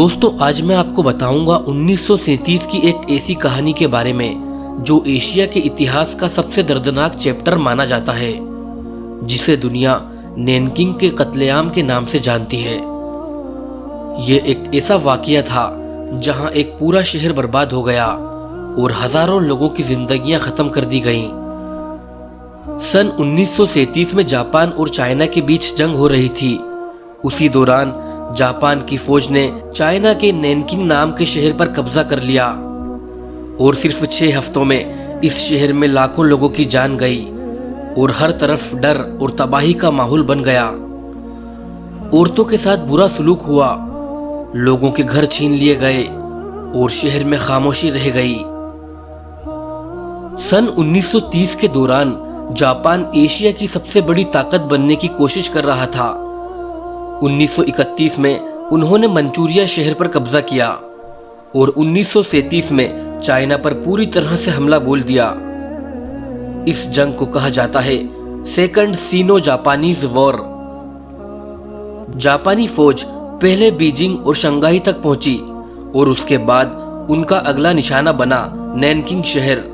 दोस्तों आज मैं आपको बताऊंगा 1937 की एक ऐसी कहानी के बारे में जो एशिया के इतिहास का सबसे दर्दनाक चैप्टर माना जाता है, जिसे दुनिया नैनकिंग के कत्लेआम के नाम से जानती है। ये एक ऐसा वाकया था जहां एक पूरा शहर बर्बाद हो गया और हजारों लोगों की जिंदगियां खत्म कर दी गईं। सन 1937 में जापान और चाइना के बीच जंग हो रही थी। उसी दौरान जापान की फौज ने चाइना के नैनकिंग नाम के शहर पर कब्जा कर लिया और सिर्फ 6 हफ्तों में इस शहर में लाखों लोगों की जान गई और हर तरफ डर और तबाही का माहौल बन गया। औरतों के साथ बुरा सलूक हुआ, लोगों के घर छीन लिए गए और शहर में खामोशी रह गई। सन 1930 के दौरान जापान एशिया की सबसे बड़ी ताकत बनने की कोशिश कर रहा था। 1931 में उन्होंने मंचूरिया शहर पर कब्जा किया और 1937 में चाइना पर पूरी तरह से हमला बोल दिया। इस जंग को कहा जाता है सेकंड सीनो जापानीज वॉर। जापानी फौज पहले बीजिंग और शंघाई तक पहुंची और उसके बाद उनका अगला निशाना बना नैनकिंग शहर।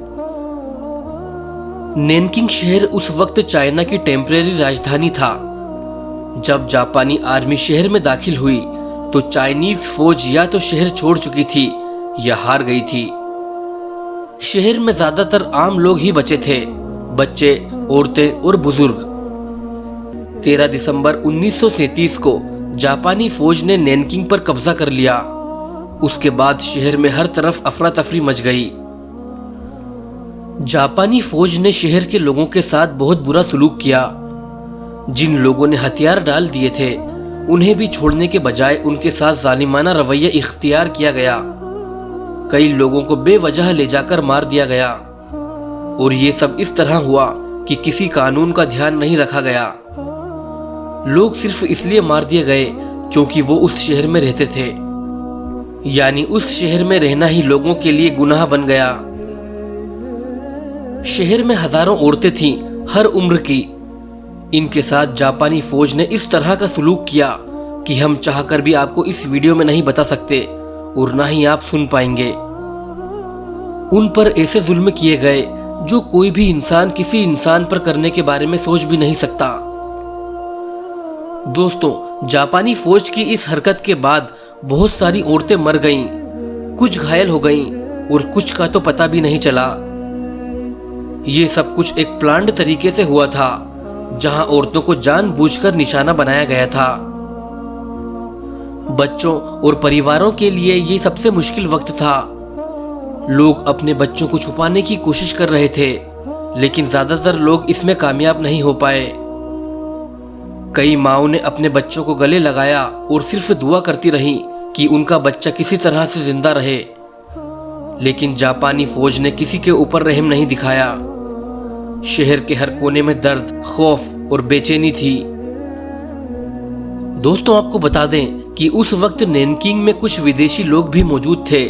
नैनकिंग शहर उस वक्त चाइना की टेम्परेरी राजधानी था। जब जापानी आर्मी शहर में दाखिल हुई तो चाइनीज फौज या तो शहर छोड़ चुकी थी या हार गई थी। शहर में ज्यादातर आम लोग ही बचे थे, बच्चे, औरतें और बुजुर्ग। 13 दिसंबर 1937 को जापानी फौज ने नैनकिंग पर कब्जा कर लिया। उसके बाद शहर में हर तरफ अफरा तफरी मच गई। जापानी फौज ने शहर के लोगों के साथ बहुत बुरा सलूक किया। जिन लोगों ने हथियार डाल दिए थे उन्हें भी छोड़ने के बजाय उनके साथ जालिमाना रवैया इख्तियार किया गया। कई लोगों को बेवजह ले जाकर मार दिया गया और ये सब इस तरह हुआ कि किसी कानून का ध्यान नहीं रखा गया। लोग सिर्फ इसलिए मार दिए गए क्योंकि वो उस शहर में रहते थे, यानी उस शहर में रहना ही लोगों के लिए गुनाह बन गया। शहर में हजारों औरतें थीं, हर उम्र की। इनके साथ जापानी फौज ने इस तरह का सलूक किया कि हम चाहकर भी आपको इस वीडियो में नहीं बता सकते और ना ही आप सुन पाएंगे। उन पर ऐसे जुल्म किए गए जो कोई भी इंसान किसी इंसान पर करने के बारे में सोच भी नहीं सकता। दोस्तों, जापानी फौज की इस हरकत के बाद बहुत सारी औरतें मर गईं, कुछ घायल हो गईं और कुछ का तो पता भी नहीं चला। ये सब कुछ एक प्लान्ड तरीके से हुआ था, जहां औरतों को जानबूझकर निशाना बनाया गया था। बच्चों और परिवारों के लिए ये सबसे मुश्किल वक्त था। लोग अपने बच्चों को छुपाने की कोशिश कर रहे थे, लेकिन ज्यादातर लोग इसमें कामयाब नहीं हो पाए। कई माओं ने अपने बच्चों को गले लगाया और सिर्फ दुआ करती रहीं कि उनका बच्चा किसी तरह से जिंदा रहे, लेकिन जापानी फौज ने किसी के ऊपर रहम नहीं दिखाया। शहर के हर कोने में दर्द, खौफ और बेचैनी थी। दोस्तों, आपको बता दें कि उस वक्त नैनकिंग में कुछ विदेशी लोग भी मौजूद थे,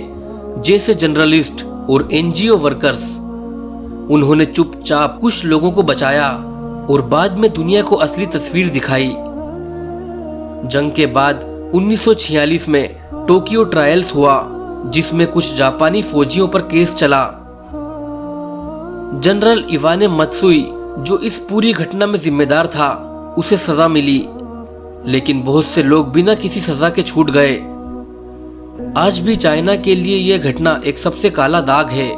जैसे जर्नलिस्ट और एनजीओ वर्कर्स। उन्होंने चुपचाप कुछ लोगों को बचाया और बाद में दुनिया को असली तस्वीर दिखाई। जंग के बाद 1946 में टोक्यो ट्रायल्स हुआ, जिसमें कुछ जापानी फौजियों पर केस चला। जनरल इवाने मत्सुई, जो इस पूरी घटना में जिम्मेदार था, उसे सजा मिली, लेकिन बहुत से लोग बिना किसी सजा के छूट गए। आज भी चाइना के लिए यह घटना एक सबसे काला दाग है।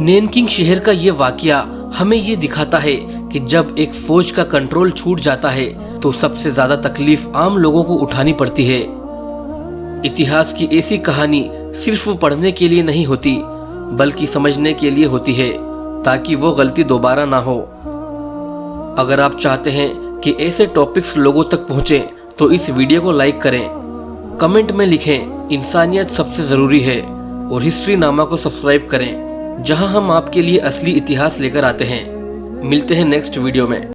नैनकिंग शहर का यह वाकया हमें यह दिखाता है कि जब एक फौज का कंट्रोल छूट जाता है तो सबसे ज्यादा तकलीफ आम लोगों को उठानी पड़ती है। इतिहास की ऐसी कहानी सिर्फ पढ़ने के लिए नहीं होती, बल्कि समझने के लिए होती है, ताकि वो गलती दोबारा ना हो। अगर आप चाहते हैं कि ऐसे टॉपिक्स लोगों तक पहुंचे तो इस वीडियो को लाइक करें, कमेंट में लिखें इंसानियत सबसे ज़रूरी है और हिस्ट्री नामा को सब्सक्राइब करें, जहां हम आपके लिए असली इतिहास लेकर आते हैं। मिलते हैं नेक्स्ट वीडियो में।